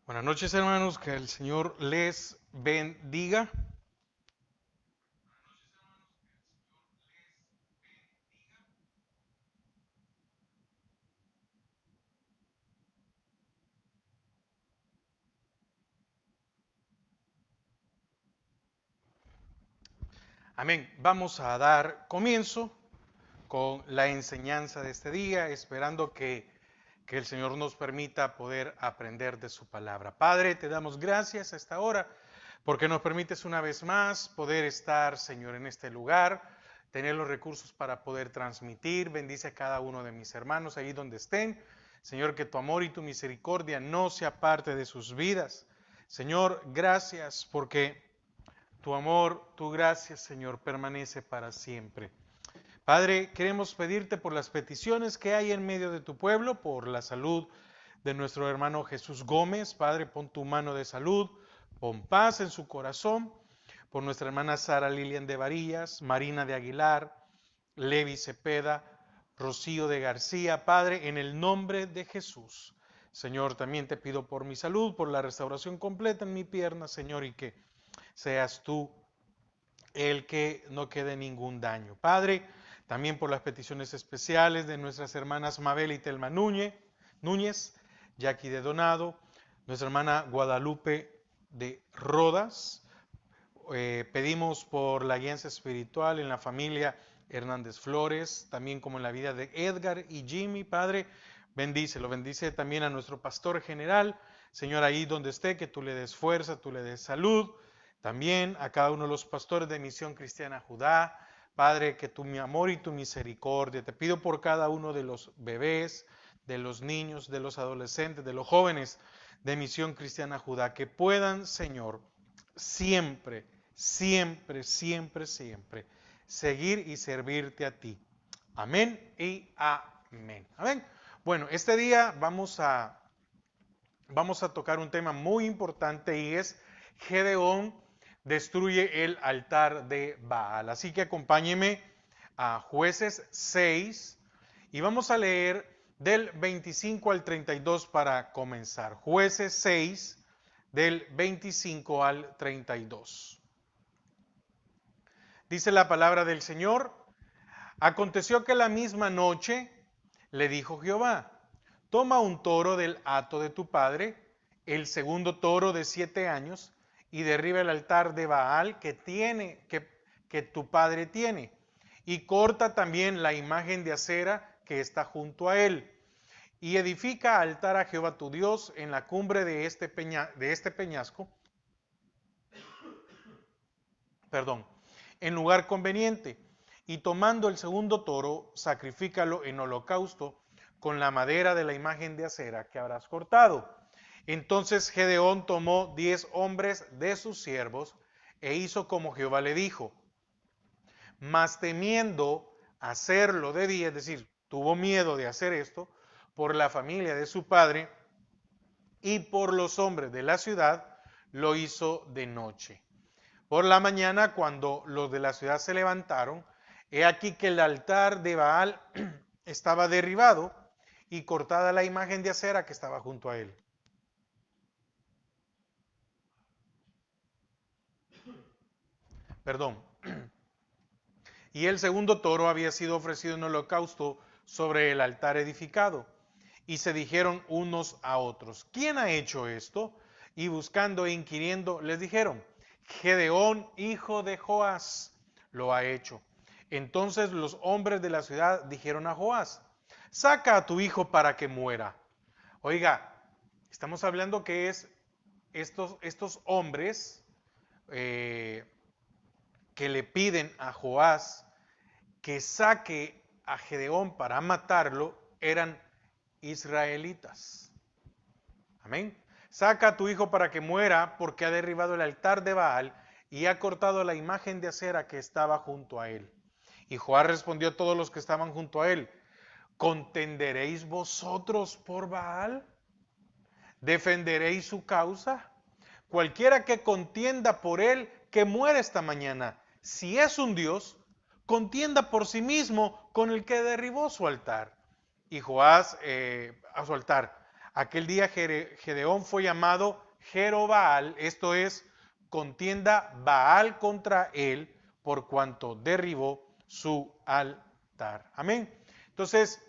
Buenas noches, hermanos, que el Señor les bendiga. Amén. Vamos a dar comienzo con la enseñanza de este día, esperando que el Señor nos permita poder aprender de su palabra. Padre, te damos gracias a esta hora porque nos permites una vez más poder estar, Señor, en este lugar, tener los recursos para poder transmitir. Bendice a cada uno de mis hermanos ahí donde estén. Señor, que tu amor y tu misericordia no sea parte de sus vidas. Señor, gracias porque tu amor, tu gracia, Señor, permanece para siempre. Padre, queremos pedirte por las peticiones que hay en medio de tu pueblo, por la salud de nuestro hermano Jesús Gómez. Padre, pon tu mano de salud, pon paz en su corazón. Por nuestra hermana Sara Lilian de Varillas, Marina de Aguilar, Levi Cepeda, Rocío de García. Padre, en el nombre de Jesús. Señor, también te pido por mi salud, por la restauración completa en mi pierna, Señor, y que seas tú el que no quede ningún daño. Padre, también por las peticiones especiales de nuestras hermanas Mabel y Telma Núñez, Jackie de Donado, nuestra hermana Guadalupe de Rodas. Pedimos por la guianza espiritual en la familia Hernández Flores, también como en la vida de Edgar y Jimmy. Padre, bendícelo, bendice también a nuestro pastor general, Señor, ahí donde esté, que tú le des fuerza, tú le des salud. También a cada uno de los pastores de Misión Cristiana Judá, Padre, que tu mi amor y tu misericordia, te pido por cada uno de los bebés, de los niños, de los adolescentes, de los jóvenes de Misión Cristiana Judá, que puedan, Señor, siempre, siempre, siempre, siempre seguir y servirte a ti. Amén y amén. Amén. Bueno, este día vamos a tocar un tema muy importante y es Gedeón destruye el altar de Baal. Así que acompáñeme a Jueces 6 y vamos a leer del 25 al 32 para comenzar. Jueces 6 del 25 al 32. Dice la palabra del Señor: aconteció que la misma noche le dijo Jehová: toma un toro del hato de tu padre, el segundo toro de 7 años, y derriba el altar de Baal que tu padre tiene, y corta también la imagen de acera que está junto a él, y edifica altar a Jehová tu Dios en la cumbre de este peñasco, perdón, en lugar conveniente, y tomando el segundo toro, sacrifícalo en holocausto con la madera de la imagen de acera que habrás cortado. Entonces Gedeón tomó 10 hombres de sus siervos e hizo como Jehová le dijo, mas temiendo hacerlo de día, es decir, tuvo miedo de hacer esto por la familia de su padre y por los hombres de la ciudad, lo hizo de noche. Por la mañana, cuando los de la ciudad se levantaron, he aquí que el altar de Baal estaba derribado y cortada la imagen de acera que estaba junto a él. Perdón. Y el segundo toro había sido ofrecido en holocausto sobre el altar edificado. Y se dijeron unos a otros, ¿quién ha hecho esto? Y buscando e inquiriendo, les dijeron, Gedeón, hijo de Joás, lo ha hecho. Entonces los hombres de la ciudad dijeron a Joás, saca a tu hijo para que muera. Oiga, estamos hablando que es estos hombres eh, que le piden a Joás que saque a Gedeón para matarlo, eran israelitas. Amén. Saca a tu hijo para que muera, porque ha derribado el altar de Baal y ha cortado la imagen de acera que estaba junto a él. Y Joás respondió a todos los que estaban junto a él, ¿contenderéis vosotros por Baal? ¿Defenderéis su causa? Cualquiera que contienda por él, que muera esta mañana. Si es un Dios, contienda por sí mismo con el que derribó su altar. Y Joás, a su altar. Aquel día Gedeón fue llamado Jerobbaal, esto es, contienda Baal contra él, por cuanto derribó su altar. Amén. Entonces,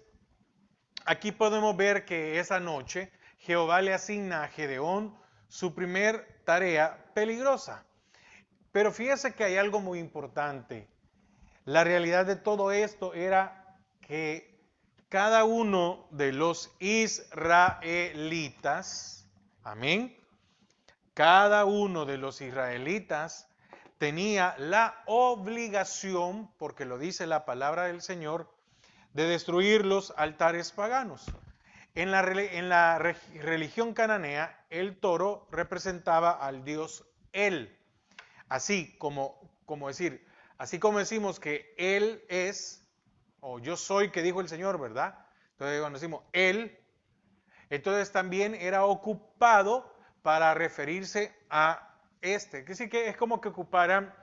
aquí podemos ver que esa noche Jehová le asigna a Gedeón su primer tarea peligrosa. Pero fíjese que hay algo muy importante. La realidad de todo esto era que cada uno de los israelitas, amén, cada uno de los israelitas tenía la obligación, porque lo dice la palabra del Señor, de destruir los altares paganos. En la religión cananea, el toro representaba al dios El. Así como decir, así como decimos que Él es, o yo soy que dijo el Señor, ¿verdad? Entonces cuando decimos Él, entonces también era ocupado para referirse a este. Que sí que es como que ocupáramos,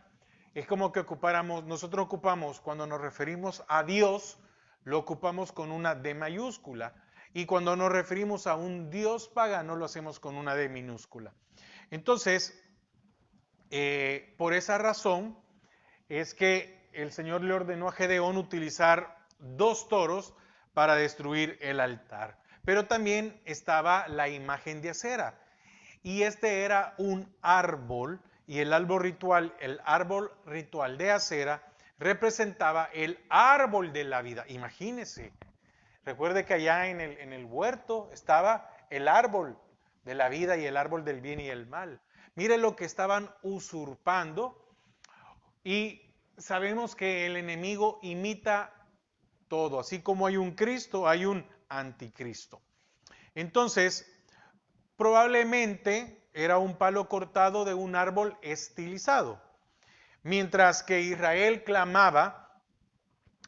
nosotros ocupamos, cuando nos referimos a Dios, lo ocupamos con una D mayúscula. Y cuando nos referimos a un Dios pagano, lo hacemos con una D minúscula. Entonces, por esa razón es que el Señor le ordenó a Gedeón utilizar 2 toros para destruir el altar. Pero también estaba la imagen de acera. Y este era un árbol, y el árbol ritual de acera representaba el árbol de la vida. Imagínese, recuerde que allá en el huerto estaba el árbol de la vida y el árbol del bien y el mal. Mire lo que estaban usurpando, y sabemos que el enemigo imita todo. Así como hay un Cristo, hay un anticristo. Entonces, probablemente era un palo cortado de un árbol estilizado. Mientras que Israel clamaba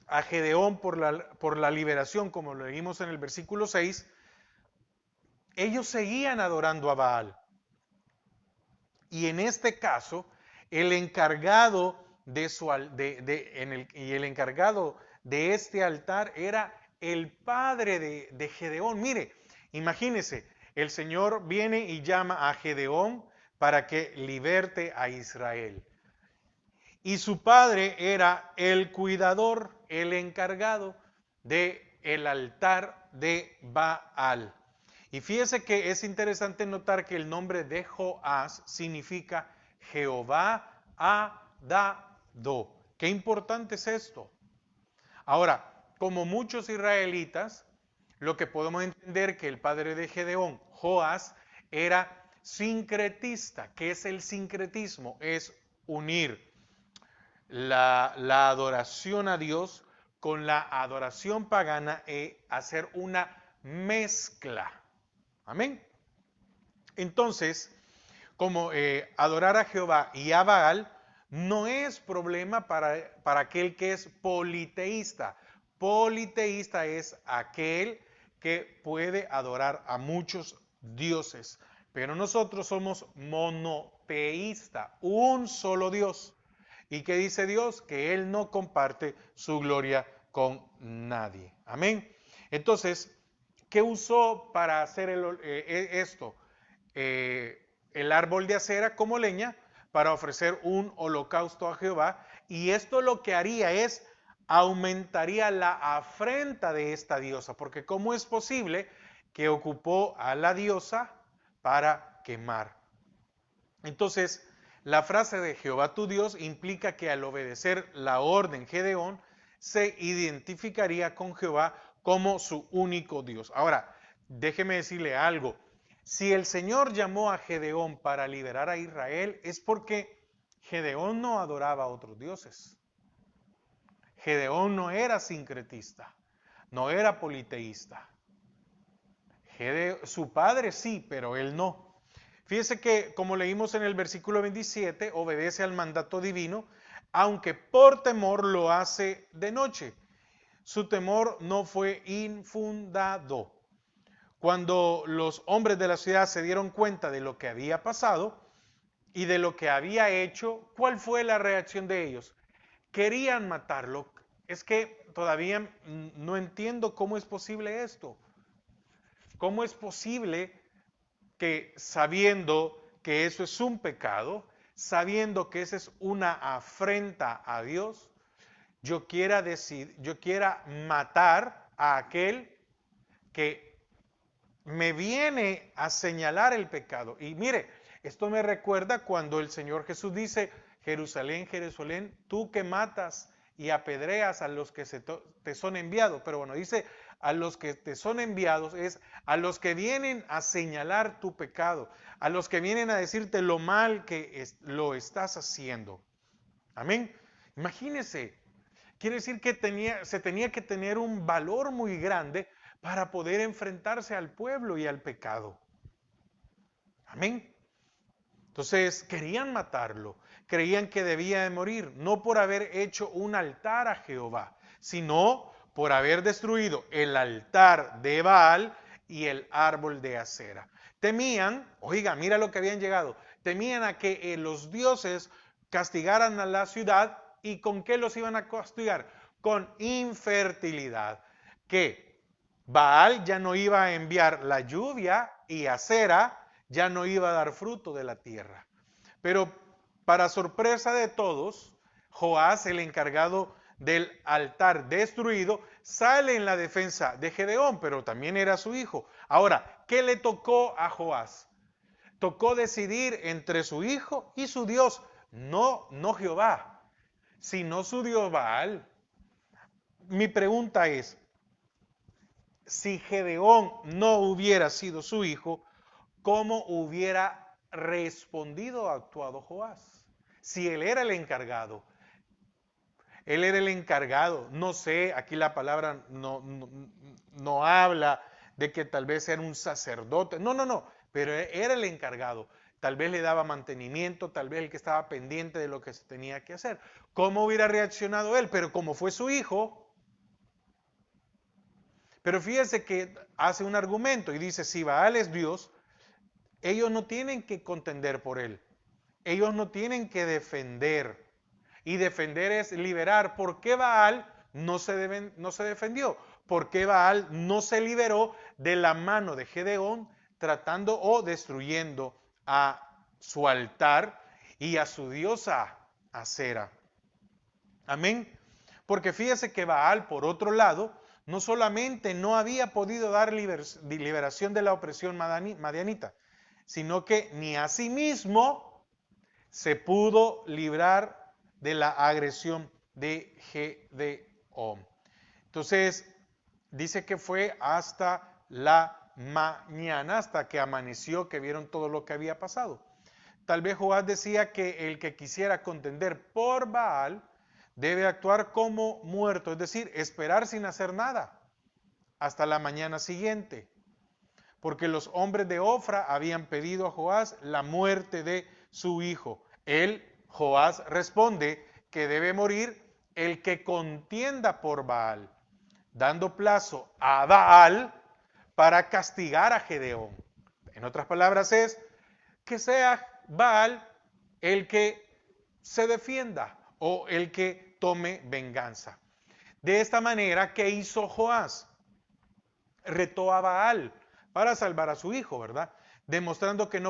a Gedeón por la liberación, como lo leímos en el versículo 6, ellos seguían adorando a Baal. Y en este caso, el encargado el encargado de este altar era el padre de Gedeón. Mire, imagínese, el Señor viene y llama a Gedeón para que liberte a Israel. Y su padre era el cuidador, el encargado del altar de Baal. Y fíjese que es interesante notar que el nombre de Joás significa Jehová ha dado. Qué importante es esto. Ahora, como muchos israelitas, lo que podemos entender que el padre de Gedeón, Joás, era sincretista. ¿Qué es el sincretismo? Es unir la adoración a Dios con la adoración pagana e hacer una mezcla. Amén. Entonces, como adorar a Jehová y a Baal no es problema para aquel que es politeísta. Politeísta es aquel que puede adorar a muchos dioses. Pero nosotros somos monoteísta, un solo Dios. ¿Y qué dice Dios? Que Él no comparte su gloria con nadie. Amén. Entonces, ¿qué usó para hacer esto? El árbol de acera como leña para ofrecer un holocausto a Jehová. Y esto lo que haría es aumentaría la afrenta de esta diosa. Porque ¿cómo es posible que ocupó a la diosa para quemar? Entonces, la frase de Jehová tu Dios implica que al obedecer la orden Gedeón, se identificaría con Jehová como su único Dios. Ahora, déjeme decirle algo. Si el Señor llamó a Gedeón para liberar a Israel, es porque Gedeón no adoraba a otros dioses. Gedeón no era sincretista, no era politeísta. Su padre sí, pero él no. Fíjese que, como leímos en el versículo 27, obedece al mandato divino, aunque por temor lo hace de noche. Su temor no fue infundado. Cuando los hombres de la ciudad se dieron cuenta de lo que había pasado y de lo que había hecho, ¿cuál fue la reacción de ellos? Querían matarlo. Es que todavía no entiendo cómo es posible esto. ¿Cómo es posible que sabiendo que eso es un pecado, sabiendo que esa es una afrenta a Dios, yo quiera matar a aquel que me viene a señalar el pecado? Y mire, esto me recuerda cuando el Señor Jesús dice: Jerusalén, Jerusalén, tú que matas y apedreas a los que te son enviados. Pero bueno, dice a los que te son enviados, es a los que vienen a señalar tu pecado, a los que vienen a decirte lo mal que lo estás haciendo. Amén. Imagínese, quiere decir que se tenía que tener un valor muy grande para poder enfrentarse al pueblo y al pecado. Amén. Entonces querían matarlo, creían que debía de morir, no por haber hecho un altar a Jehová, sino por haber destruido el altar de Baal y el árbol de acera. Temían, oiga, mira lo que habían llegado, temían a que los dioses castigaran a la ciudad. ¿Y con qué los iban a castigar? Con infertilidad. Que Baal ya no iba a enviar la lluvia y Acera ya no iba a dar fruto de la tierra. Pero para sorpresa de todos, Joás, el encargado del altar destruido, sale en la defensa de Gedeón, pero también era su hijo. Ahora, ¿qué le tocó a Joás? Tocó decidir entre su hijo y su Dios, no Jehová, sino su Dios Baal. Mi pregunta es, si Gedeón no hubiera sido su hijo, ¿cómo hubiera respondido o actuado Joás? Si él era el encargado. Él era el encargado. No sé, aquí la palabra no habla de que tal vez era un sacerdote. No, pero era el encargado. Tal vez le daba mantenimiento, tal vez el que estaba pendiente de lo que se tenía que hacer. ¿Cómo hubiera reaccionado él? Pero como fue su hijo. Pero fíjese que hace un argumento y dice: si Baal es Dios, ellos no tienen que contender por él. Ellos no tienen que defender. Y defender es liberar. ¿Por qué Baal no se defendió? ¿Por qué Baal no se liberó de la mano de Gedeón tratando o destruyendo a su altar y a su diosa Acera? Amén. Porque fíjese que Baal, por otro lado, no solamente no había podido dar liberación de la opresión madianita, sino que ni a sí mismo se pudo librar de la agresión de Gedeón. Entonces, dice que fue hasta la mañana, hasta que amaneció, que vieron todo lo que había pasado. Tal vez Joás decía que el que quisiera contender por Baal debe actuar como muerto, es decir, esperar sin hacer nada hasta la mañana siguiente, porque los hombres de Ofra habían pedido a Joás la muerte de su hijo. Él, Joás, responde que debe morir el que contienda por Baal, dando plazo a Baal para castigar a Gedeón. En otras palabras es que sea Baal el que se defienda o el que tome venganza. De esta manera, ¿qué hizo Joás? Retó a Baal para salvar a su hijo, ¿verdad? Demostrando que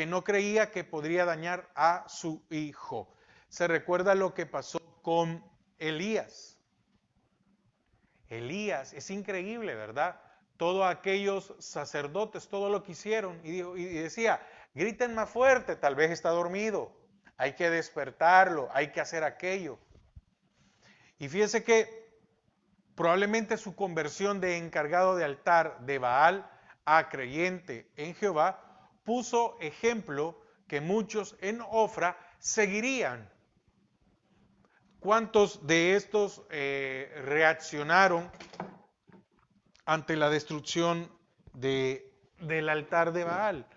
no creía que podría dañar a su hijo. Se recuerda lo que pasó con Elías. Elías, es increíble, ¿verdad? Todos aquellos sacerdotes, todo lo que hicieron, y decía: griten más fuerte, tal vez está dormido, hay que despertarlo, hay que hacer aquello. Y fíjese que probablemente su conversión de encargado de altar de Baal a creyente en Jehová puso ejemplo que muchos en Ofra seguirían. ¿Cuántos de estos reaccionaron ante la destrucción del altar de Baal?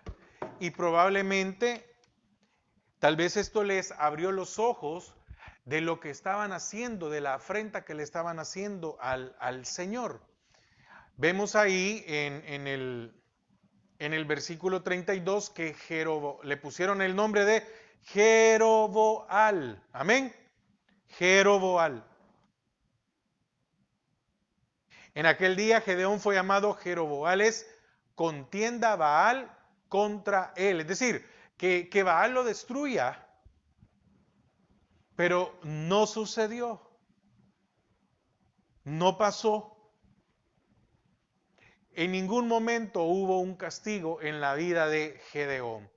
Y probablemente, tal vez esto les abrió los ojos de lo que estaban haciendo, de la afrenta que le estaban haciendo al Señor. Vemos ahí en el versículo 32 que le pusieron el nombre de Jeroboal. Amén. Jeroboal. En aquel día Gedeón fue llamado Jeroboales contienda Baal contra él. Es decir, que Baal lo destruya, pero no sucedió, no pasó. En ningún momento hubo un castigo en la vida de Gedeón.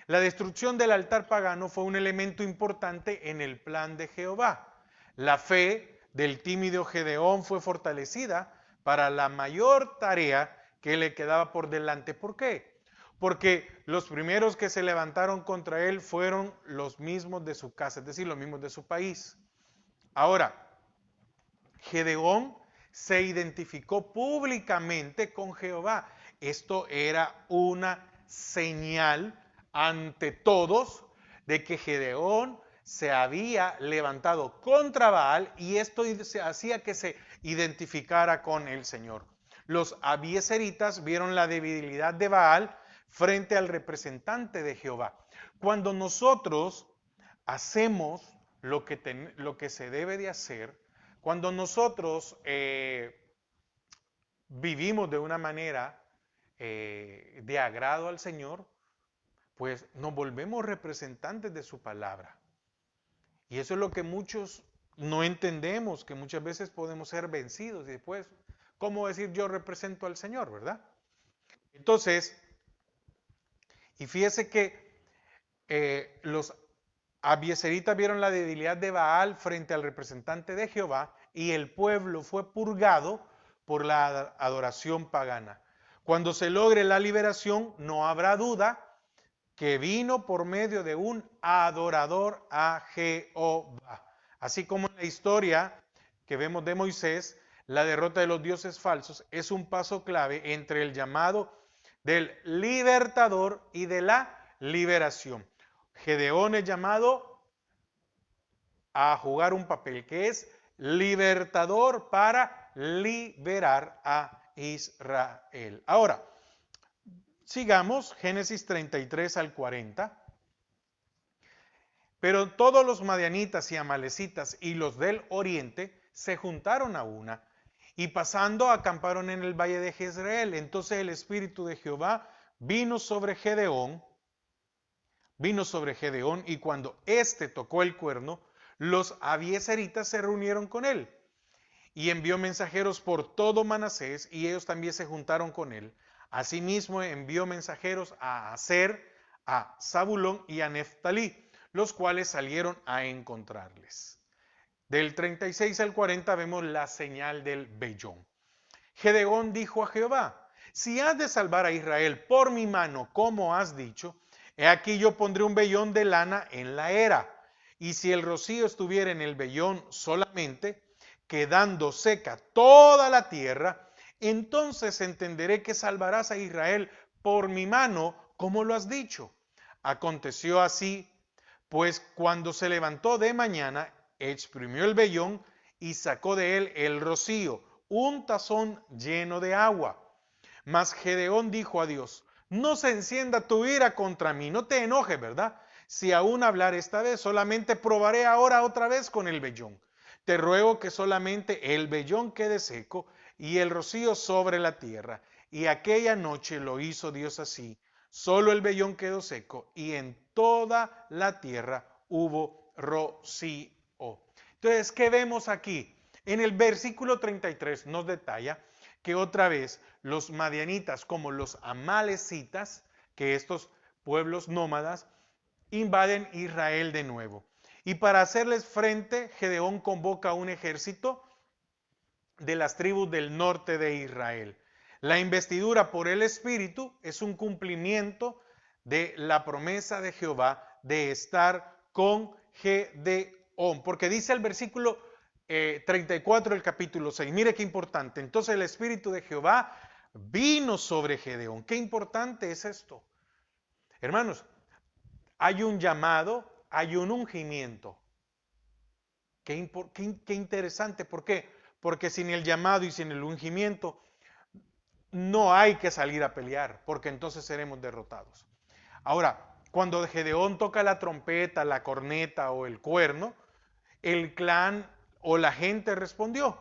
La destrucción del altar pagano fue un elemento importante en el plan de Jehová. La fe del tímido Gedeón fue fortalecida para la mayor tarea que le quedaba por delante. ¿Por qué? Porque los primeros que se levantaron contra él fueron los mismos de su casa, es decir, los mismos de su país. Ahora, Gedeón se identificó públicamente con Jehová. Esto era una señal ante todos de que Gedeón se había levantado contra Baal y esto hacía que se identificara con el Señor. Los abieseritas vieron la debilidad de Baal frente al representante de Jehová. Cuando nosotros hacemos lo que se debe de hacer, cuando nosotros vivimos de una manera de agrado al Señor, pues nos volvemos representantes de su palabra. Y eso es lo que muchos no entendemos, que muchas veces podemos ser vencidos y después, ¿cómo decir yo represento al Señor, verdad? Entonces, y fíjese que los abieseritas vieron la debilidad de Baal frente al representante de Jehová y el pueblo fue purgado por la adoración pagana. Cuando se logre la liberación, no habrá duda que vino por medio de un adorador a Jehová. Así como en la historia que vemos de Moisés, la derrota de los dioses falsos es un paso clave entre el llamado del libertador y de la liberación. Gedeón es llamado a jugar un papel que es libertador para liberar a Israel. Ahora, sigamos, Génesis 33 al 40. Pero todos los madianitas y amalecitas y los del oriente se juntaron a una y pasando acamparon en el valle de Jezreel. Entonces el espíritu de Jehová vino sobre Gedeón y cuando éste tocó el cuerno, los abieseritas se reunieron con él y envió mensajeros por todo Manasés y ellos también se juntaron con él. Asimismo envió mensajeros a Aser, a Zabulón y a Neftalí, los cuales salieron a encontrarles. Del 36 al 40 vemos la señal del vellón. Gedeón dijo a Jehová: si has de salvar a Israel por mi mano, como has dicho, he aquí yo pondré un vellón de lana en la era, y si el rocío estuviera en el vellón solamente, quedando seca toda la tierra, entonces entenderé que salvarás a Israel por mi mano, como lo has dicho. Aconteció así, pues cuando se levantó de mañana, exprimió el vellón y sacó de él el rocío, un tazón lleno de agua. Mas Gedeón dijo a Dios: no se encienda tu ira contra mí, no te enojes, ¿verdad? Si aún hablar esta vez, solamente probaré ahora otra vez con el vellón. Te ruego que solamente el vellón quede seco y el rocío sobre la tierra. Y aquella noche lo hizo Dios así. Solo el vellón quedó seco y en toda la tierra hubo rocío. Entonces, ¿qué vemos aquí? En el versículo 33 nos detalla que otra vez los madianitas como los amalecitas, que estos pueblos nómadas, invaden Israel de nuevo. Y para hacerles frente, Gedeón convoca un ejército de las tribus del norte de Israel. La investidura por el Espíritu es un cumplimiento de la promesa de Jehová de estar con Gedeón. Porque dice el versículo 34 del capítulo 6. Mire qué importante. Entonces el Espíritu de Jehová vino sobre Gedeón. Qué importante es esto. Hermanos, hay un llamado, hay un ungimiento. Qué interesante. ¿Por qué? Porque sin el llamado y sin el ungimiento no hay que salir a pelear, porque entonces seremos derrotados. Ahora, cuando Gedeón toca la trompeta, la corneta o el cuerno, el clan o la gente respondió.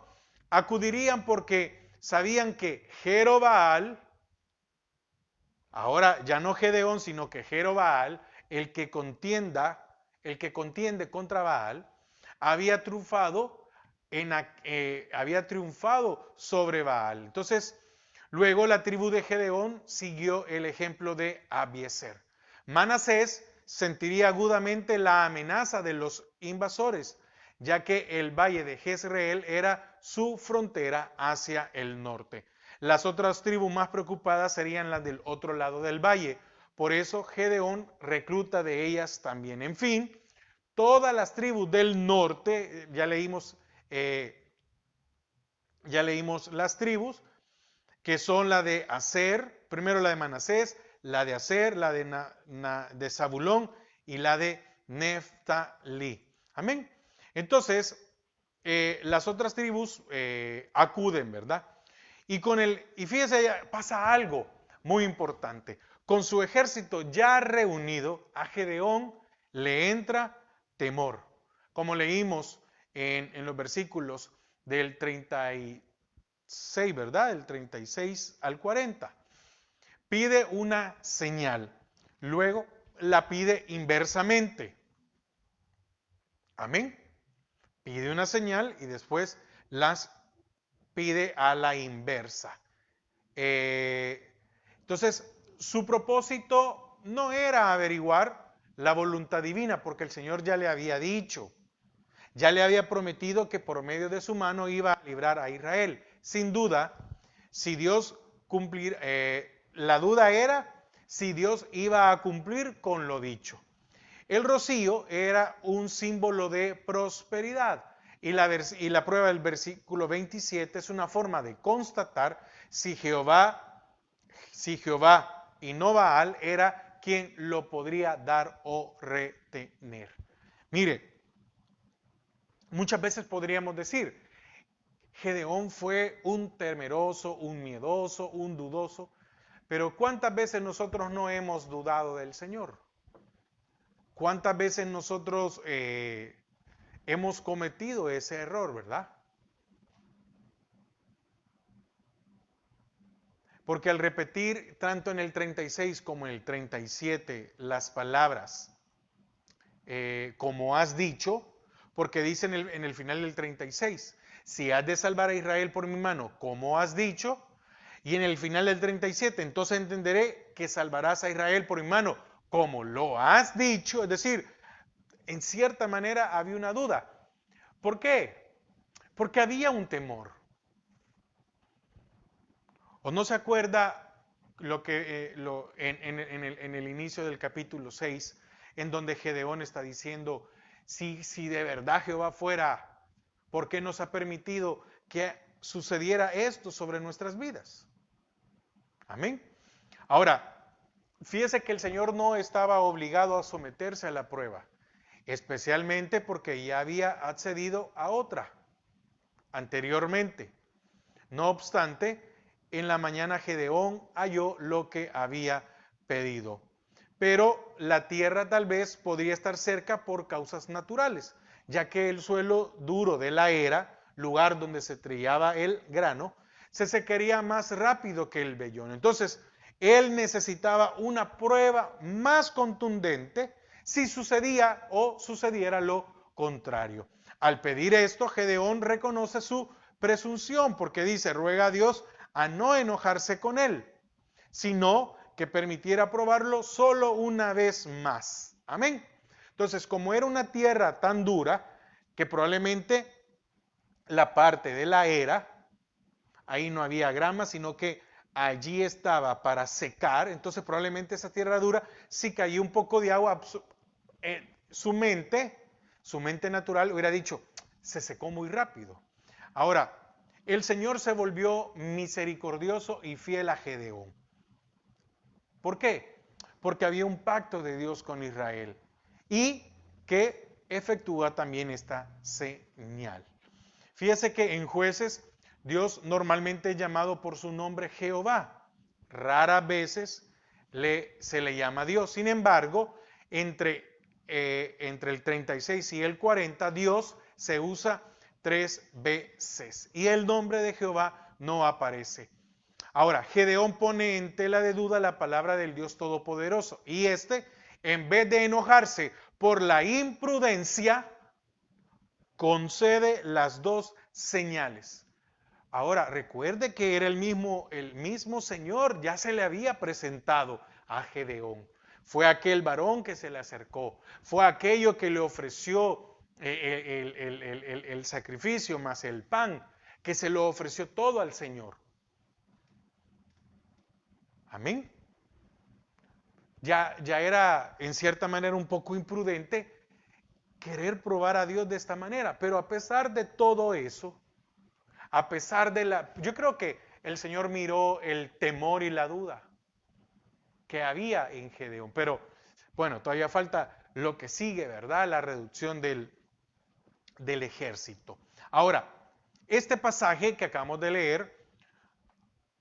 Acudirían porque sabían que Jerobaal Ahora ya no Gedeón, sino que Jerobbaal, el que contiende contra Baal, había triunfado, había triunfado sobre Baal. Entonces, luego la tribu de Gedeón siguió el ejemplo de Abiezer. Manasés sentiría agudamente la amenaza de los invasores, ya que el valle de Jezreel era su frontera hacia el norte. Las otras tribus más preocupadas serían las del otro lado del valle. Por eso Gedeón recluta de ellas también. En fin, todas las tribus del norte, ya leímos las tribus, que son la de Aser, primero la de Manasés, la de Aser, la de Zabulón y la de Neftalí. Amén. Entonces, las otras tribus acuden, ¿verdad? Y fíjese, pasa algo muy importante. Con su ejército ya reunido, a Gedeón le entra temor. Como leímos en los versículos del 36, ¿verdad? Del 36 al 40. Pide una señal. Luego la pide inversamente. Amén. Pide una señal y después las pide a la inversa. Entonces, su propósito no era averiguar la voluntad divina, porque el Señor ya le había dicho, ya le había prometido que por medio de su mano iba a librar a Israel. Sin duda, si Dios cumplir, la duda era si Dios iba a cumplir con lo dicho. El rocío era un símbolo de prosperidad. Y la prueba del versículo 27 es una forma de constatar si Jehová y no Baal era quien lo podría dar o retener. Mire, muchas veces podríamos decir, Gedeón fue un temeroso, un miedoso, un dudoso, pero ¿cuántas veces nosotros no hemos dudado del Señor? ¿Cuántas veces nosotros hemos cometido ese error, verdad? Porque al repetir tanto en el 36 como en el 37 las palabras como has dicho, porque dice en el final del 36, si has de salvar a Israel por mi mano, como has dicho, y en el final del 37, entonces entenderé que salvarás a Israel por mi mano, como lo has dicho, es decir, en cierta manera había una duda. ¿Por qué? Porque había un temor. ¿O no se acuerda lo que en el inicio del capítulo 6, en donde Gedeón está diciendo, si de verdad Jehová fuera, ¿por qué nos ha permitido que sucediera esto sobre nuestras vidas? Amén. Ahora, fíjese que el Señor no estaba obligado a someterse a la prueba, especialmente porque ya había accedido a otra anteriormente. No obstante, en la mañana Gedeón halló lo que había pedido. Pero la tierra tal vez podría estar cerca por causas naturales, ya que el suelo duro de la era, lugar donde se trillaba el grano, se secaría más rápido que el vellón. Entonces, él necesitaba una prueba más contundente si sucedía o sucediera lo contrario. Al pedir esto, Gedeón reconoce su presunción, porque dice, ruega a Dios a no enojarse con él, sino que permitiera probarlo solo una vez más. Amén. Entonces, como era una tierra tan dura, que probablemente la parte de la era, ahí no había grama, sino que allí estaba para secar, entonces probablemente esa tierra dura, si cayó un poco de agua, su mente natural hubiera dicho, se secó muy rápido. Ahora, el Señor se volvió misericordioso y fiel a Gedeón. ¿Por qué? Porque había un pacto de Dios con Israel y que efectúa también esta señal. Fíjese que en Jueces Dios normalmente es llamado por su nombre Jehová. Raras veces se le llama Dios. Sin embargo, entre el 36 y el 40, Dios se usa 3 veces y el nombre de Jehová no aparece. Ahora, Gedeón pone en tela de duda la palabra del Dios Todopoderoso. Y en vez de enojarse por la imprudencia, concede las dos señales. Ahora, recuerde que era el mismo Señor, ya se le había presentado a Gedeón. Fue aquel varón que se le acercó, fue aquello que le ofreció el sacrificio más el pan, que se lo ofreció todo al Señor. Amén. Ya era en cierta manera un poco imprudente querer probar a Dios de esta manera, pero a pesar de todo eso, a pesar de yo creo que el Señor miró el temor y la duda que había en Gedeón, pero bueno, todavía falta lo que sigue, ¿verdad? La reducción del ejército. Ahora, este pasaje que acabamos de leer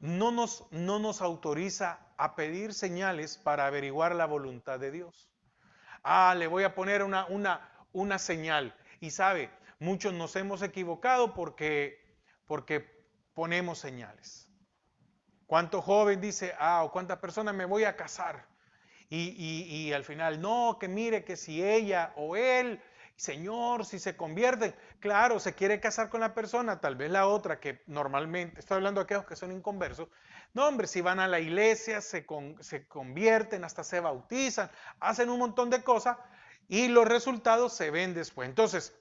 no nos autoriza a pedir señales para averiguar la voluntad de Dios. Le voy a poner una señal. Y sabe, muchos nos hemos equivocado porque ponemos señales. ¿Cuánto joven dice, o cuántas personas me voy a casar? Y al final, no, que mire que si ella o él, Señor, si se convierten, claro, se quiere casar con la persona, tal vez la otra que normalmente, estoy hablando de aquellos que son inconversos, no hombre, si van a la iglesia, se convierten, hasta se bautizan, hacen un montón de cosas y los resultados se ven después. Entonces,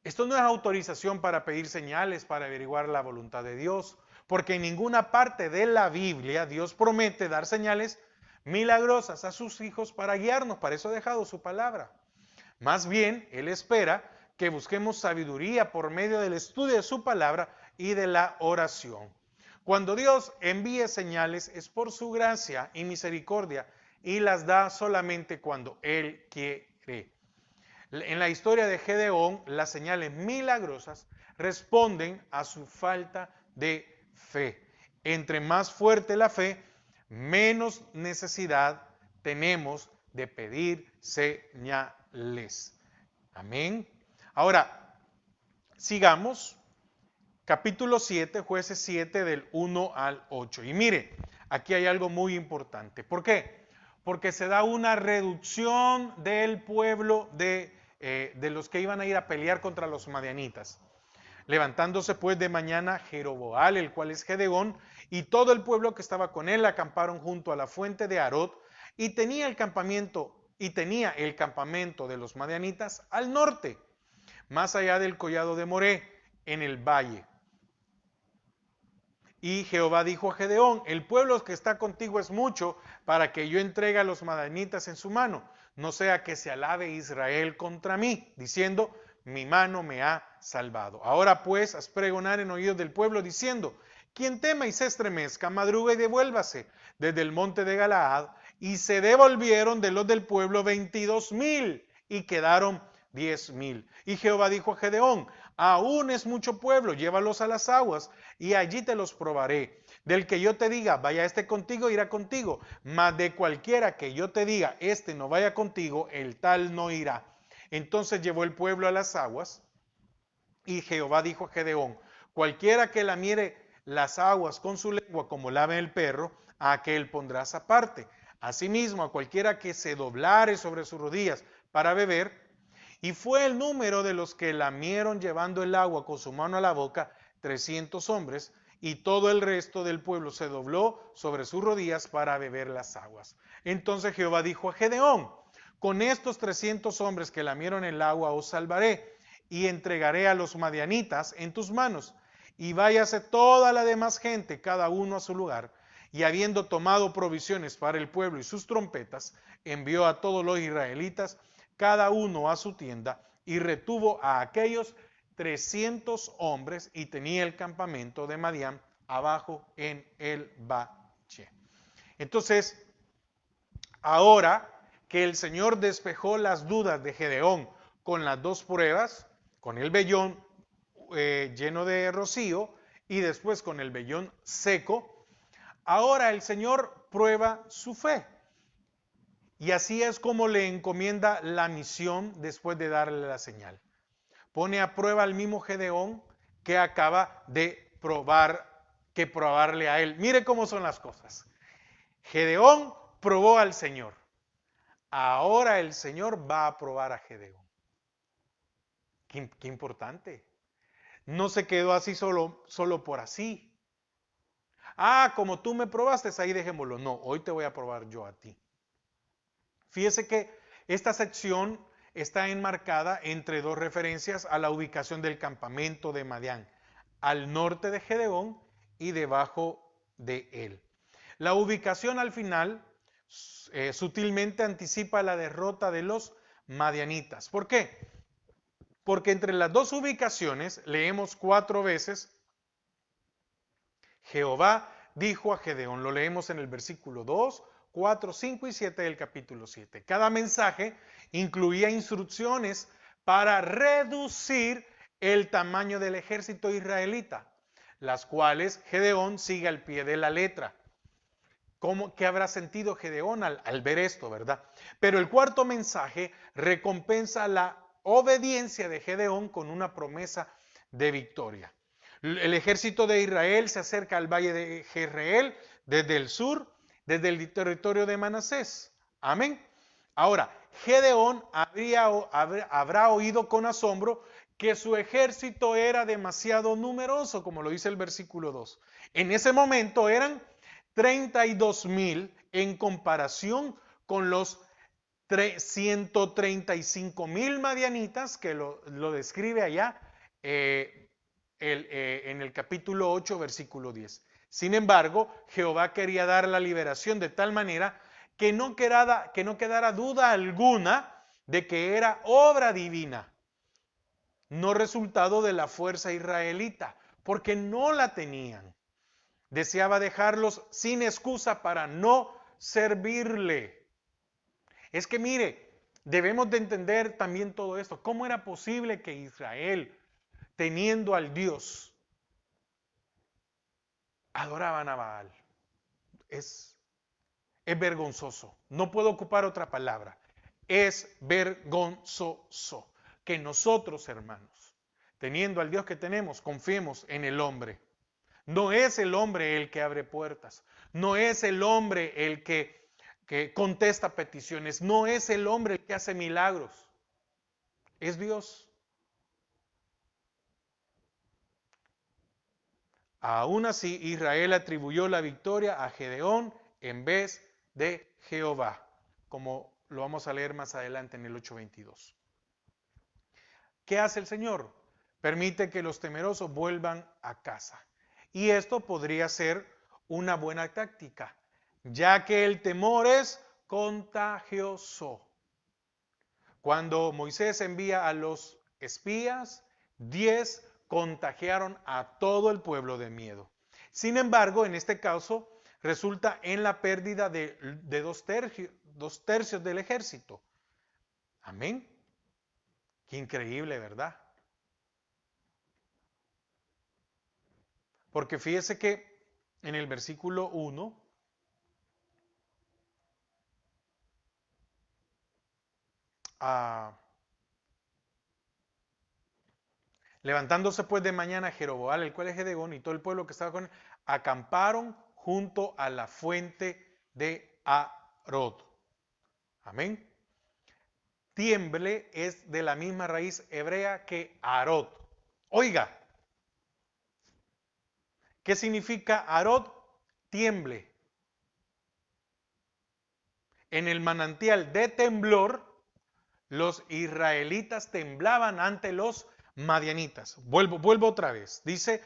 esto no es autorización para pedir señales, para averiguar la voluntad de Dios, porque en ninguna parte de la Biblia Dios promete dar señales milagrosas a sus hijos para guiarnos, para eso ha dejado su palabra. Más bien, Él espera que busquemos sabiduría por medio del estudio de su palabra y de la oración. Cuando Dios envíe señales es por su gracia y misericordia y las da solamente cuando Él quiere. En la historia de Gedeón, las señales milagrosas responden a su falta de fe. Entre más fuerte la fe, menos necesidad tenemos de pedir señales. Amén. Ahora, sigamos. Capítulo 7, jueces 7 del 1 al 8. Y mire, aquí hay algo muy importante. ¿Por qué? Porque se da una reducción del pueblo de los que iban a ir a pelear contra los madianitas. Levantándose pues de mañana Jeroboal, el cual es Gedeón, y todo el pueblo que estaba con él acamparon junto a la fuente de Arot, y tenía el campamento de los madianitas al norte, más allá del collado de Moré, en el valle. Y Jehová dijo a Gedeón, el pueblo que está contigo es mucho para que yo entregue a los madianitas en su mano, no sea que se alabe Israel contra mí, diciendo, mi mano me ha salvado. Ahora pues, haz pregonar en oídos del pueblo, diciendo, quien tema y se estremezca, madruga y devuélvase desde el monte de Galaad, y se devolvieron de los del pueblo 22,000, y quedaron 10,000. Y Jehová dijo a Gedeón, aún es mucho pueblo, llévalos a las aguas, y allí te los probaré. Del que yo te diga, vaya este contigo, irá contigo. Mas de cualquiera que yo te diga, este no vaya contigo, el tal no irá. Entonces llevó el pueblo a las aguas, y Jehová dijo a Gedeón, cualquiera que lamiere las aguas con su lengua como lame el perro, a aquel pondrás aparte. Asimismo, a cualquiera que se doblare sobre sus rodillas para beber, y fue el número de los que lamieron llevando el agua con su mano a la boca, 300 hombres, y todo el resto del pueblo se dobló sobre sus rodillas para beber las aguas. Entonces Jehová dijo a Gedeón, con estos 300 hombres que lamieron el agua os salvaré, y entregaré a los madianitas en tus manos, y váyase toda la demás gente, cada uno a su lugar. Y habiendo tomado provisiones para el pueblo y sus trompetas, envió a todos los israelitas, cada uno a su tienda, y retuvo a aquellos 300 hombres, y tenía el campamento de Madián abajo en el valle. Entonces, ahora que el Señor despejó las dudas de Gedeón con las dos pruebas, con el vellón lleno de rocío y después con el vellón seco, ahora el Señor prueba su fe. Y así es como le encomienda la misión después de darle la señal. Pone a prueba al mismo Gedeón que acaba de probar que probarle a él. Mire cómo son las cosas. Gedeón probó al Señor. Ahora el Señor va a probar a Gedeón. Qué importante. No se quedó así solo por así. Ah, como tú me probaste, ahí dejémoslo. No, hoy te voy a probar yo a ti. Fíjese que esta sección está enmarcada entre dos referencias a la ubicación del campamento de Madián, al norte de Gedeón y debajo de él. La ubicación al final sutilmente anticipa la derrota de los madianitas. ¿Por qué? Porque entre las dos ubicaciones leemos 4 veces: Jehová dijo a Gedeón. Lo leemos en el versículo 2, 4, 5 y 7 del capítulo 7. Cada mensaje incluía instrucciones para reducir el tamaño del ejército israelita, las cuales Gedeón sigue al pie de la letra. ¿Qué habrá sentido Gedeón al ver esto, verdad? Pero el cuarto mensaje recompensa la obediencia de Gedeón con una promesa de victoria. El ejército de Israel se acerca al valle de Jezreel desde el sur, desde el territorio de Manasés. Amén. Ahora, Gedeón habrá oído con asombro que su ejército era demasiado numeroso, como lo dice el versículo 2. En ese momento eran 32,000 en comparación con los 135,000 madianitas que lo describe allá en el capítulo 8, versículo 10. Sin embargo, Jehová quería dar la liberación de tal manera que no quedara duda alguna de que era obra divina, no resultado de la fuerza israelita, porque no la tenían. Deseaba dejarlos sin excusa para no servirle. Es que mire, debemos de entender también todo esto. ¿Cómo era posible que Israel, teniendo al Dios, adoraban a Baal? Es vergonzoso. No puedo ocupar otra palabra. Es vergonzoso que nosotros, hermanos, teniendo al Dios que tenemos, confiemos en el hombre. No es el hombre el que abre puertas. No es el hombre el que contesta peticiones. No es el hombre el que hace milagros. Es Dios. Aún así, Israel atribuyó la victoria a Gedeón en vez de Jehová, como lo vamos a leer más adelante en el 8:22. ¿Qué hace el Señor? Permite que los temerosos vuelvan a casa. Y esto podría ser una buena táctica, ya que el temor es contagioso. Cuando Moisés envía a los espías, 10 contagiaron a todo el pueblo de miedo. Sin embargo, en este caso, resulta en la pérdida de 2/3 del ejército. Amén. Qué increíble, ¿verdad? Porque fíjese que en el versículo 1, levantándose pues de mañana Jeroboam, el cual es Gedeón, y todo el pueblo que estaba con él, acamparon junto a la fuente de Arod. Amén. Tiemble es de la misma raíz hebrea que Arod. Oiga, ¿qué significa Arod? Tiemble. En el manantial de temblor, los israelitas temblaban ante los madianitas. Vuelvo otra vez. Dice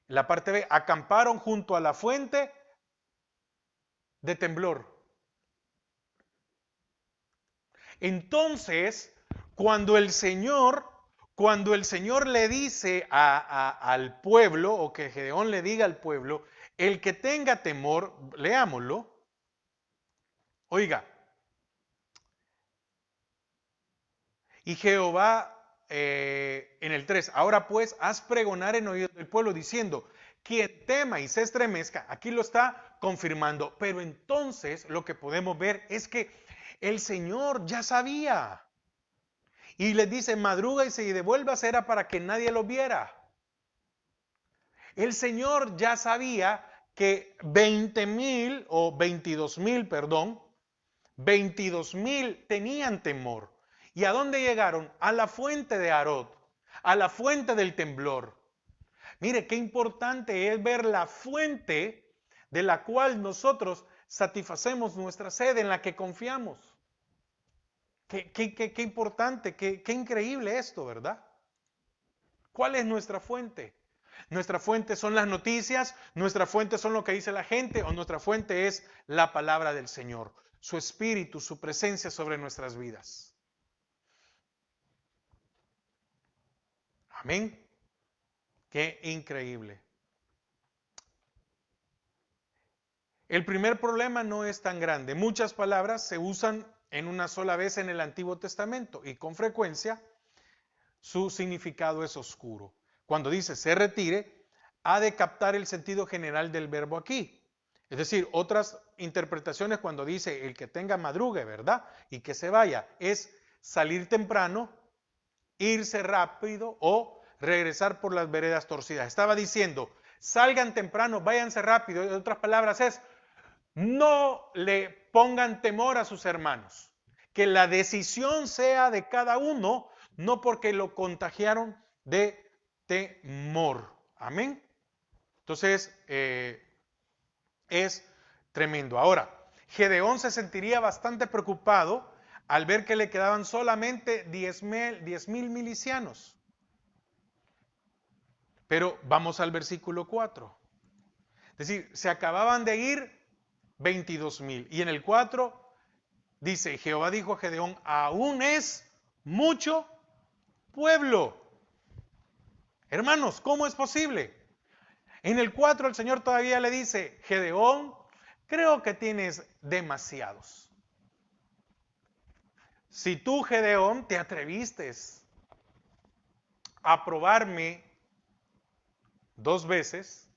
la parte B, acamparon junto a la fuente de temblor. Entonces, cuando el Señor le dice al pueblo, o que Gedeón le diga al pueblo, el que tenga temor, leámoslo. Oiga, y Jehová, en el 3, ahora pues haz pregonar en oído del pueblo diciendo, quien tema y se estremezca, aquí lo está confirmando, pero entonces lo que podemos ver es que el Señor ya sabía. Y les dice, madruga y se devuelva, era para que nadie lo viera. El Señor ya sabía que 20,000 o 22,000, perdón, 22,000 tenían temor. ¿Y a dónde llegaron? A la fuente de Arod, a la fuente del temblor. Mire, qué importante es ver la fuente de la cual nosotros satisfacemos nuestra sed, en la que confiamos. Qué importante, qué increíble esto, ¿verdad? ¿Cuál es nuestra fuente? ¿Nuestra fuente son las noticias? ¿Nuestra fuente son lo que dice la gente? ¿O nuestra fuente es la palabra del Señor? Su espíritu, su presencia sobre nuestras vidas. Amén. Qué increíble. El primer problema no es tan grande. Muchas palabras se usan en una sola vez en el Antiguo Testamento y con frecuencia su significado es oscuro. Cuando dice se retire, ha de captar el sentido general del verbo aquí. Es decir, otras interpretaciones cuando dice el que tenga madrugue, ¿verdad? Y que se vaya, es salir temprano, irse rápido o regresar por las veredas torcidas. Estaba diciendo, salgan temprano, váyanse rápido. En otras palabras es, no le pongan temor a sus hermanos. Que la decisión sea de cada uno, no porque lo contagiaron de temor. Amén. Entonces, es tremendo. Ahora, Gedeón se sentiría bastante preocupado al ver que le quedaban solamente 10,000 milicianos. Pero vamos al versículo 4. Es decir, se acababan de ir 22,000. Y en el 4 dice, Jehová dijo a Gedeón, aún es mucho pueblo. Hermanos, ¿cómo es posible? En el 4 el Señor todavía le dice, Gedeón, creo que tienes demasiados. Si tú, Gedeón, te atreviste a probarme 2 veces,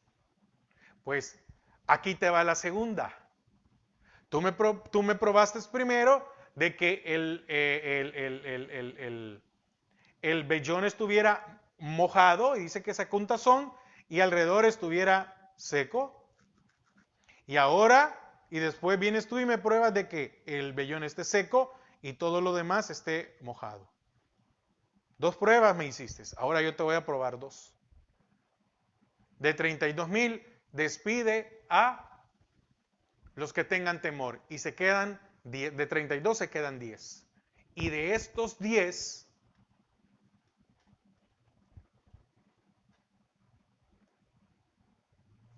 pues aquí te va la segunda. Tú me probaste primero de que el vellón estuviera mojado, y dice que sacó un tazón, y alrededor estuviera seco. Y ahora, y después vienes tú y me pruebas de que el vellón esté seco y todo lo demás esté mojado. 2 pruebas me hiciste, ahora yo te voy a probar 2. De 32,000, despide a los que tengan temor, y se quedan 10, de 32 se quedan 10. Y de estos 10,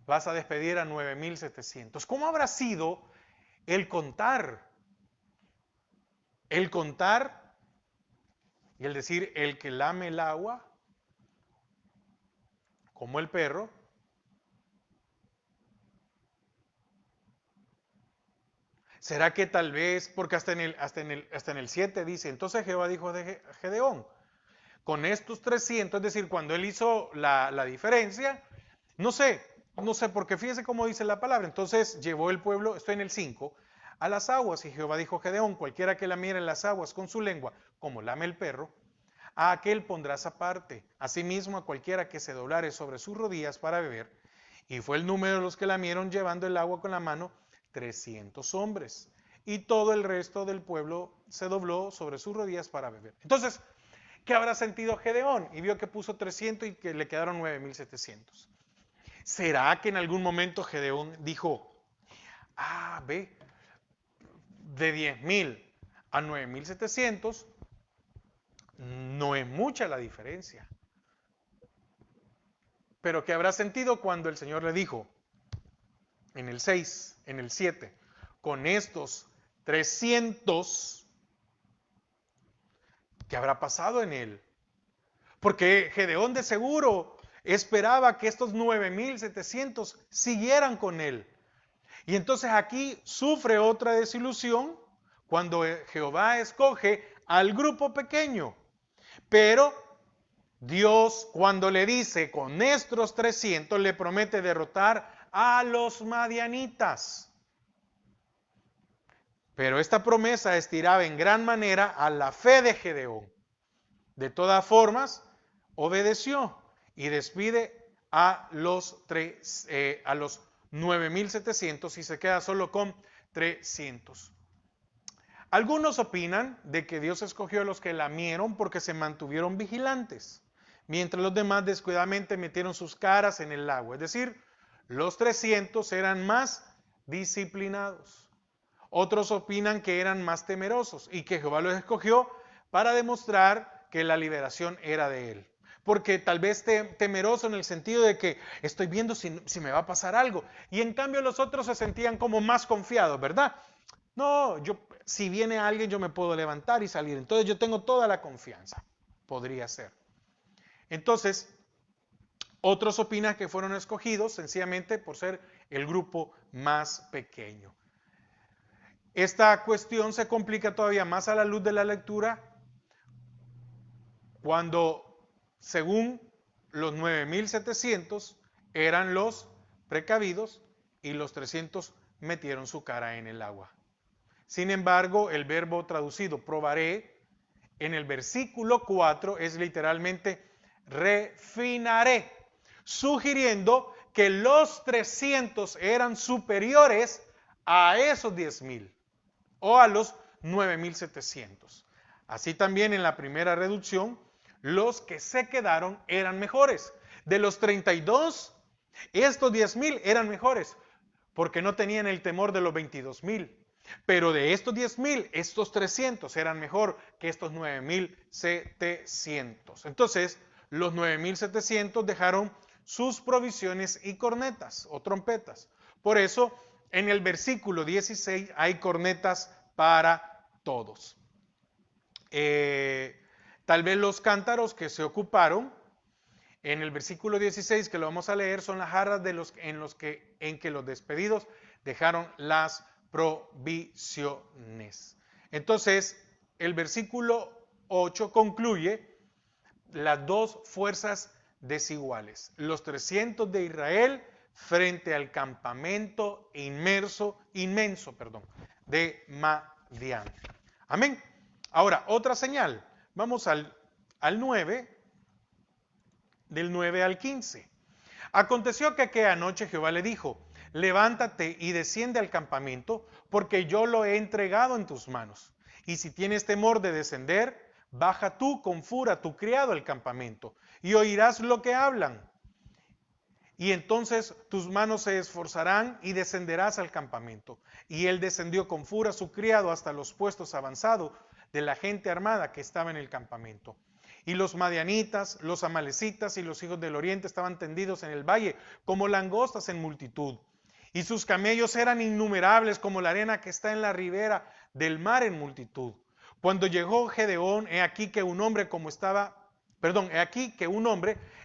vas a despedir a 9,700. ¿Cómo habrá sido el contar? El contar y el decir, el que lame el agua, como el perro, ¿será que tal vez, porque hasta en el 7 dice, entonces Jehová dijo a Gedeón, con estos 300, es decir, cuando él hizo la diferencia, no sé, porque fíjese cómo dice la palabra, entonces llevó el pueblo, estoy en el 5, a las aguas, y Jehová dijo a Gedeón, cualquiera que lamiere en las aguas con su lengua, como lame el perro, a aquel pondrás aparte, asimismo a cualquiera que se doblare sobre sus rodillas para beber, y fue el número de los que lamieron llevando el agua con la mano, 300 hombres, y todo el resto del pueblo se dobló sobre sus rodillas para beber. Entonces, ¿qué habrá sentido Gedeón? Y vio que puso 300 y que le quedaron 9,700. ¿Será que en algún momento Gedeón dijo, ve, de 10,000 a 9,700, no es mucha la diferencia? Pero ¿qué habrá sentido cuando el Señor le dijo, en el 6, en el 7, con estos 300, ¿qué habrá pasado en él? Porque Gedeón de seguro esperaba que estos 9,700 siguieran con él. Y entonces aquí sufre otra desilusión cuando Jehová escoge al grupo pequeño. Pero Dios, cuando le dice con estos 300, le promete derrotar a los madianitas. Pero esta promesa estiraba en gran manera a la fe de Gedeón. De todas formas, obedeció y despide a los 9.700 y se queda solo con 300. Algunos opinan de que Dios escogió a los que lamieron porque se mantuvieron vigilantes, mientras los demás descuidadamente metieron sus caras en el agua. Es decir, los 300 eran más disciplinados. Otros opinan que eran más temerosos y que Jehová los escogió para demostrar que la liberación era de él. Porque tal vez temeroso en el sentido de que estoy viendo si me va a pasar algo. Y en cambio los otros se sentían como más confiados, ¿verdad? No, si viene alguien yo me puedo levantar y salir. Entonces yo tengo toda la confianza. Podría ser. Entonces, otros opinan que fueron escogidos sencillamente por ser el grupo más pequeño. Esta cuestión se complica todavía más a la luz de la lectura cuando, según los 9.700 eran los precavidos y los 300 metieron su cara en el agua. Sin embargo, el verbo traducido probaré en el versículo 4 es literalmente refinaré, sugiriendo que los 300 eran superiores a esos 10.000 o a los 9.700. Así también en la primera reducción, los que se quedaron eran mejores. De los 32, estos 10.000 eran mejores porque no tenían el temor de los 22.000. Pero de estos 10.000, estos 300 eran mejor que estos 9.700. Entonces, los 9.700 dejaron sus provisiones y cornetas o trompetas. Por eso, en el versículo 16 hay cornetas para todos. Tal vez los cántaros que se ocuparon en el versículo 16, que lo vamos a leer, son las jarras en que los despedidos dejaron las provisiones. Entonces, el versículo 8 concluye las dos fuerzas desiguales. Los 300 de Israel frente al campamento inmenso de Madián. Amén. Ahora, otra señal. Vamos al 9, del 9 al 15. Aconteció que aquella noche Jehová le dijo, levántate y desciende al campamento, porque yo lo he entregado en tus manos. Y si tienes temor de descender, baja tú con fura tu criado al campamento, y oirás lo que hablan. Y entonces tus manos se esforzarán y descenderás al campamento. Y él descendió con fura su criado hasta los puestos avanzados de la gente armada que estaba en el campamento. Y los madianitas, los amalecitas y los hijos del oriente estaban tendidos en el valle como langostas en multitud. Y sus camellos eran innumerables como la arena que está en la ribera del mar en multitud. Cuando llegó Gedeón, he aquí que un hombre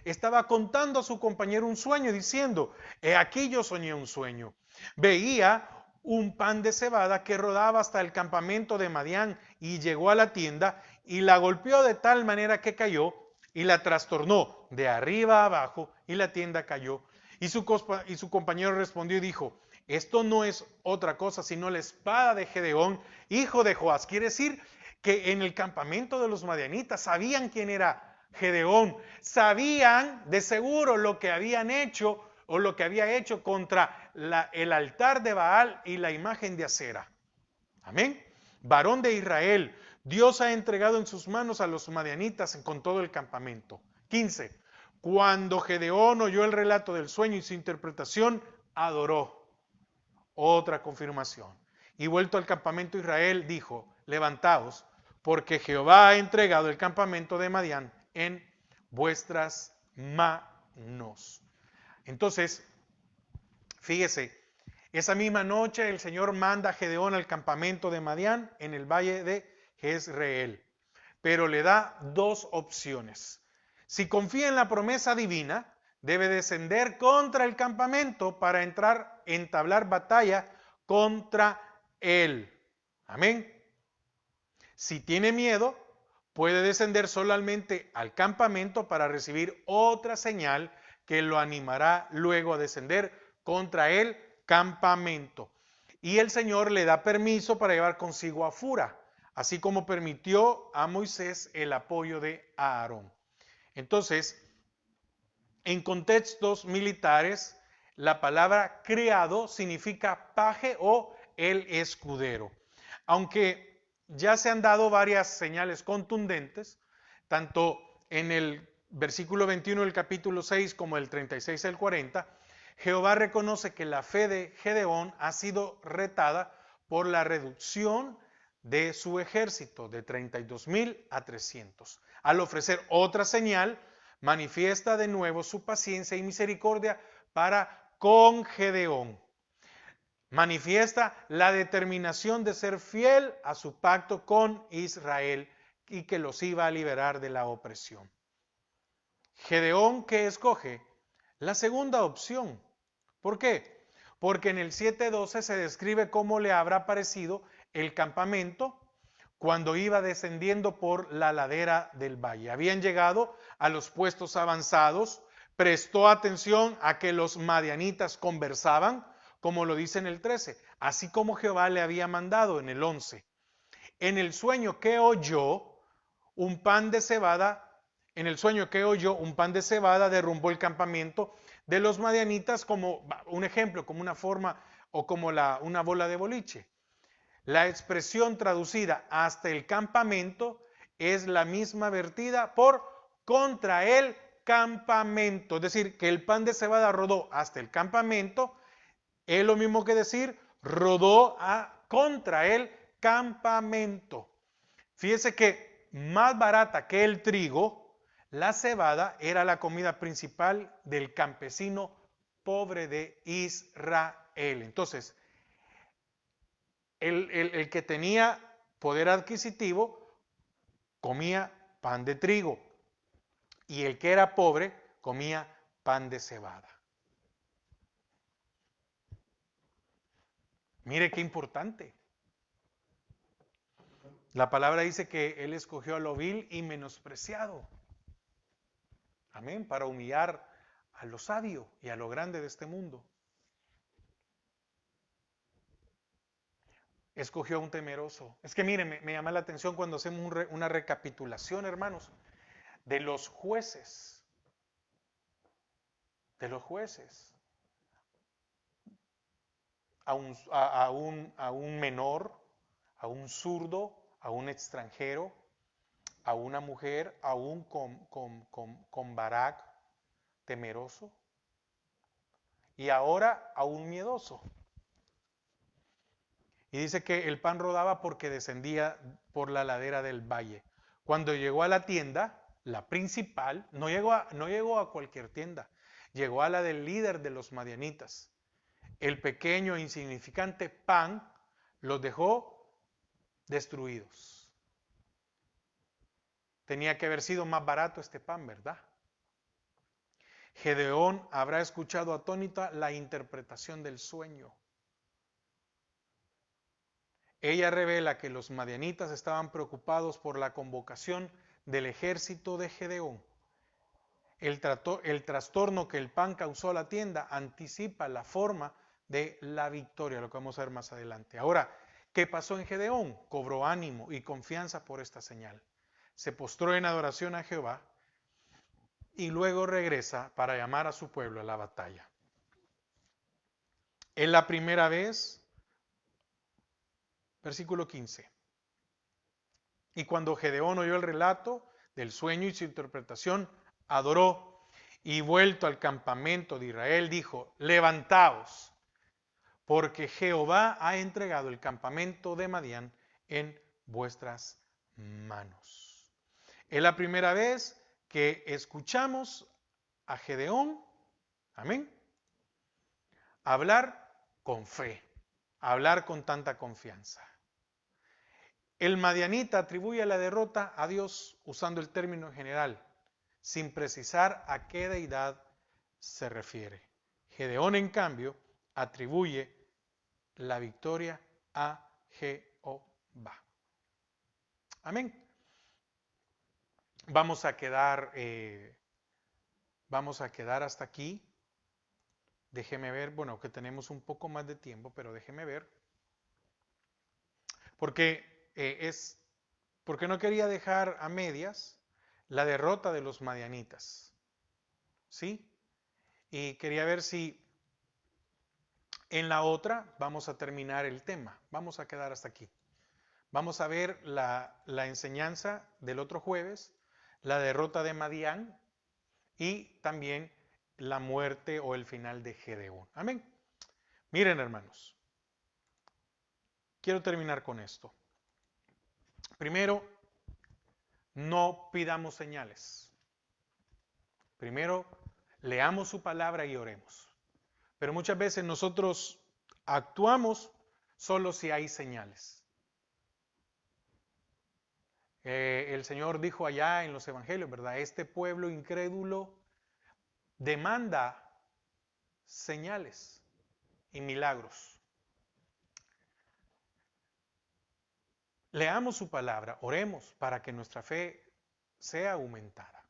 estaba contando a su compañero un sueño, diciendo, he aquí yo soñé un sueño. Veía un pan de cebada que rodaba hasta el campamento de Madián y llegó a la tienda y la golpeó de tal manera que cayó y la trastornó de arriba a abajo y la tienda cayó. Y su compañero respondió y dijo, esto no es otra cosa sino la espada de Gedeón, hijo de Joás. Quiere decir que en el campamento de los madianitas sabían quién era Gedeón, sabían de seguro lo que habían hecho o lo que había hecho contra el altar de Baal y la imagen de Acera. Amén. Varón de Israel, Dios ha entregado en sus manos a los madianitas con todo el campamento. 15. Cuando Gedeón oyó el relato del sueño y su interpretación, adoró. Otra confirmación. Y vuelto al campamento Israel, dijo, levantaos, porque Jehová ha entregado el campamento de Madián en vuestras manos. Entonces, fíjese, esa misma noche el Señor manda a Gedeón al campamento de Madián en el valle de Jezreel, pero le da dos opciones. Si confía en la promesa divina, debe descender contra el campamento para entablar batalla contra él. Amén. Si tiene miedo, puede descender solamente al campamento para recibir otra señal que lo animará luego a descender contra el campamento. Y el Señor le da permiso para llevar consigo a Fura, así como permitió a Moisés el apoyo de Aarón. Entonces, En contextos militares, la palabra criado significa paje o el escudero. Aunque ya se han dado varias señales contundentes, tanto en el versículo 21 del capítulo 6 como el 36 al 40, Jehová reconoce que la fe de Gedeón ha sido retada por la reducción de su ejército de 32,000 a 300. Al ofrecer otra señal, manifiesta de nuevo su paciencia y misericordia para con Gedeón. Manifiesta la determinación de ser fiel a su pacto con Israel y que los iba a liberar de la opresión. Gedeón, ¿qué escoge? La segunda opción. ¿Por qué? Porque en el 7:12 se describe cómo le habrá parecido el campamento cuando iba descendiendo por la ladera del valle. Habían llegado a los puestos avanzados, prestó atención a que los madianitas conversaban, como lo dice en el 13, así como Jehová le había mandado en el 11. En el sueño que oyó, un pan de cebada, en el sueño que oyó, un pan de cebada derrumbó el campamento de los madianitas como un ejemplo, como una forma o como una bola de boliche. La expresión traducida hasta el campamento es la misma vertida por contra el campamento. Es decir, que el pan de cebada rodó hasta el campamento, es lo mismo que decir rodó contra el campamento. Fíjese que más barata que el trigo, la cebada era la comida principal del campesino pobre de Israel. Entonces, el que tenía poder adquisitivo comía pan de trigo y el que era pobre comía pan de cebada. Mire qué importante. La palabra dice que él escogió a lo vil y menospreciado. Amén, para humillar a lo sabio y a lo grande de este mundo. Escogió a un temeroso. Es que miren, me llama la atención cuando hacemos una recapitulación, hermanos, de los jueces. De los jueces. A un menor, a un zurdo, a un extranjero, a una mujer, aún con Barak, temeroso, y ahora a un miedoso. Y dice que el pan rodaba porque descendía por la ladera del valle. Cuando llegó a la tienda, la principal, no llegó a cualquier tienda, llegó a la del líder de los madianitas. El pequeño e insignificante pan los dejó destruidos. Tenía que haber sido más barato este pan, ¿verdad? Gedeón habrá escuchado atónita la interpretación del sueño. Ella revela que los madianitas estaban preocupados por la convocación del ejército de Gedeón. El trastorno que el pan causó a la tienda anticipa la forma de la victoria, lo que vamos a ver más adelante. Ahora, ¿qué pasó en Gedeón? Cobró ánimo y confianza por esta señal. Se postró en adoración a Jehová y luego regresa para llamar a su pueblo a la batalla. Es la primera vez, versículo 15. Y cuando Gedeón oyó el relato del sueño y su interpretación, adoró y vuelto al campamento de Israel dijo, levantaos, porque Jehová ha entregado el campamento de Madián en vuestras manos. Es la primera vez que escuchamos a Gedeón, amén, hablar con fe, hablar con tanta confianza. El madianita atribuye la derrota a Dios usando el término general, sin precisar a qué deidad se refiere. Gedeón, en cambio, atribuye la victoria a Jehová. Amén. Vamos a quedar hasta aquí. Déjeme ver, bueno, que tenemos un poco más de tiempo, pero déjeme ver. Porque no quería dejar a medias la derrota de los madianitas. ¿Sí? Y quería ver si en la otra vamos a terminar el tema. Vamos a quedar hasta aquí. Vamos a ver la enseñanza del otro jueves, la derrota de Madián y también la muerte o el final de Gedeón. Amén. Miren, hermanos, quiero terminar con esto. Primero, no pidamos señales. Primero, leamos su palabra y oremos. Pero muchas veces nosotros actuamos solo si hay señales. El Señor dijo allá en los evangelios, ¿verdad? Este pueblo incrédulo demanda señales y milagros. Leamos su palabra, oremos para que nuestra fe sea aumentada.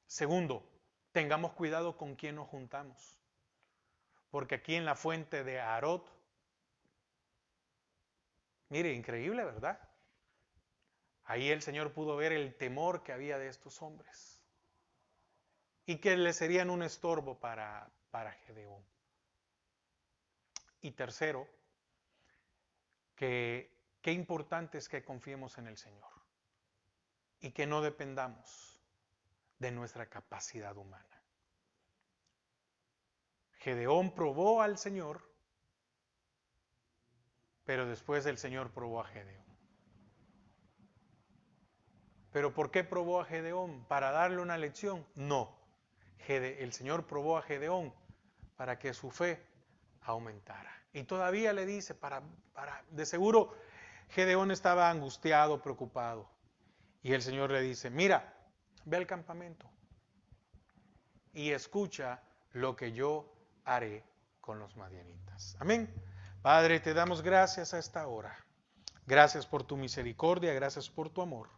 Segundo, tengamos cuidado con quién nos juntamos. Porque aquí en la fuente de Arot, mire, increíble, ¿verdad? Ahí el Señor pudo ver el temor que había de estos hombres y que le serían un estorbo para Gedeón. Y tercero, que qué importante es que confiemos en el Señor y que no dependamos de nuestra capacidad humana. Gedeón probó al Señor, pero después el Señor probó a Gedeón. ¿Pero por qué probó a Gedeón? ¿Para darle una lección? No. El Señor probó a Gedeón para que su fe aumentara. Y todavía le dice, de seguro Gedeón estaba angustiado, preocupado. Y el Señor le dice, mira, ve al campamento y escucha lo que yo haré con los madianitas. Amén. Padre, te damos gracias a esta hora. Gracias por tu misericordia, gracias por tu amor.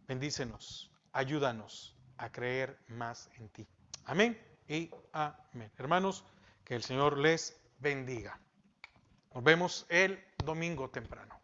Bendícenos, ayúdanos a creer más en ti. Amén y amén. Hermanos, que el Señor les bendiga. Nos vemos el domingo temprano.